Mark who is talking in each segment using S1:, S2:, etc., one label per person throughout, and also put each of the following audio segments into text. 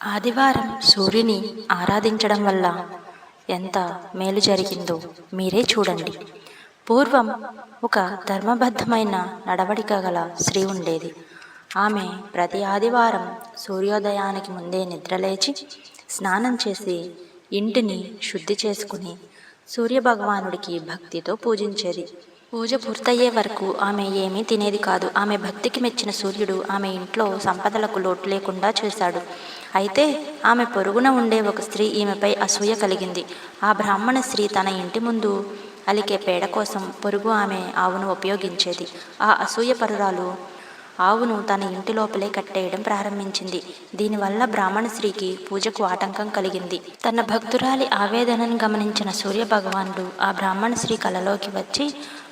S1: ఆదివారం సూర్యుని ఆరాధించడం వల్ల ఎంత మేలు జరిగిందో మీరే చూడండి. పూర్వం ఒక ధర్మబద్ధమైన నడవడిక గల స్త్రీ ఉండేది. ఆమె ప్రతి ఆదివారం సూర్యోదయానికి ముందే నిద్రలేచి స్నానం చేసి ఇంటిని శుద్ధి చేసుకుని సూర్యభగవానుడికి భక్తితో పూజించేది. పూజ పూర్తయ్యే వరకు ఆమె ఏమీ తినేది కాదు. ఆమె భక్తికి మెచ్చిన సూర్యుడు ఆమె ఇంట్లో సంపదలకు లోటు లేకుండా చేశాడు. అయితే ఆమె పొరుగున ఉండే ఒక స్త్రీ ఈమెపై అసూయ కలిగింది. ఆ బ్రాహ్మణ స్త్రీ తన ఇంటి ముందు అలికే పేడ కోసం పొరుగు ఆమె ఆవును ఉపయోగించేది. ఆ అసూయ పరురాలు ఆవును తన ఇంటి లోపలే కట్టేయడం ప్రారంభించింది. దీనివల్ల బ్రాహ్మణ స్త్రీకి పూజకు ఆటంకం కలిగింది. తన భక్తురాలి ఆవేదనను గమనించిన సూర్య భగవానుడు ఆ బ్రాహ్మణ స్త్రీ కలలోకి వచ్చి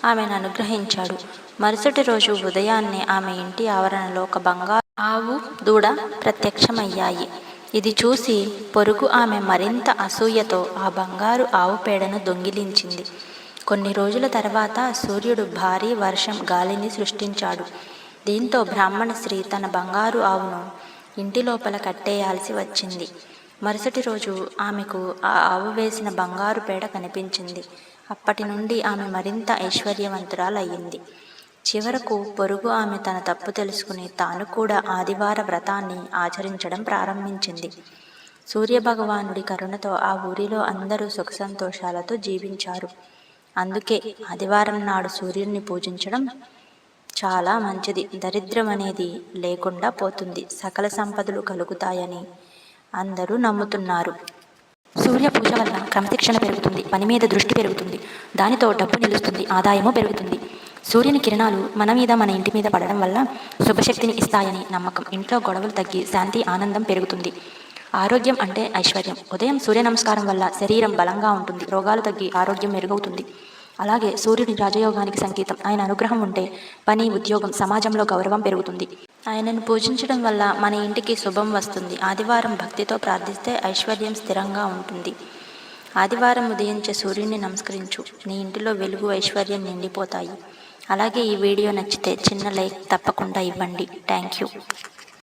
S1: ఆమెను అనుగ్రహించాడు. మరుసటి రోజు ఉదయాన్నే ఆమె ఇంటి ఆవరణలో ఒక బంగారు ఆవు దూడ ప్రత్యక్షమయ్యాయి. ఇది చూసి పొరుగు ఆమె మరింత అసూయతో ఆ బంగారు ఆవు పేడను దొంగిలించింది. కొన్ని రోజుల తర్వాత సూర్యుడు భారీ వర్షం గాలిని సృష్టించాడు. దీంతో బ్రాహ్మణ స్త్రీ తన బంగారు ఆవును ఇంటి లోపల కట్టేయాల్సి వచ్చింది. మరుసటి రోజు ఆమెకు ఆ ఆవు వేసిన బంగారు పేడ కనిపించింది. అప్పటి నుండి ఆమె మరింత ఐశ్వర్యవంతురాలయ్యింది. చివరకు పొరుగు ఆమె తన తప్పు తెలుసుకుని తాను కూడా ఆదివార వ్రతాన్ని ఆచరించడం ప్రారంభించింది. సూర్యభగవానుడి కరుణతో ఆ ఊరిలో అందరూ సుఖ సంతోషాలతో జీవించారు. అందుకే ఆదివారం నాడు సూర్యుడిని పూజించడం చాలా మంచిది. దరిద్రం అనేది లేకుండా పోతుంది, సకల సంపదలు కలుగుతాయని అందరూ నమ్ముతున్నారు. సూర్య పూజ వల్ల క్రమశిక్షణ పెరుగుతుంది, పని మీద దృష్టి పెరుగుతుంది, దానితో డబ్బు నిలుస్తుంది, ఆదాయము పెరుగుతుంది. సూర్యుని కిరణాలు మన మీద మన ఇంటి మీద పడడం వల్ల శుభశక్తిని ఇస్తాయని నమ్మకం. ఇంట్లో గొడవలు తగ్గి శాంతి ఆనందం పెరుగుతుంది. ఆరోగ్యం అంటే ఐశ్వర్యం. ఉదయం సూర్య నమస్కారం వల్ల శరీరం బలంగా ఉంటుంది, రోగాలు తగ్గి ఆరోగ్యం మెరుగవుతుంది. అలాగే సూర్యుని రాజయోగానికి సంకేతం. ఆయన అనుగ్రహం ఉంటే పని, ఉద్యోగం, సమాజంలో గౌరవం పెరుగుతుంది. ఆయనను పూజించడం వల్ల మన ఇంటికి శుభం వస్తుంది. ఆదివారం భక్తితో ప్రార్థిస్తే ఐశ్వర్యం స్థిరంగా ఉంటుంది. ఆదివారం ఉదయించే సూర్యుని నమస్కరించు, నీ ఇంటిలో వెలుగు, ఐశ్వర్యం నిండిపోతాయి. అలాగే ఈ వీడియో నచ్చితే చిన్న లైక్ తప్పకుండా ఇవ్వండి. Thank you.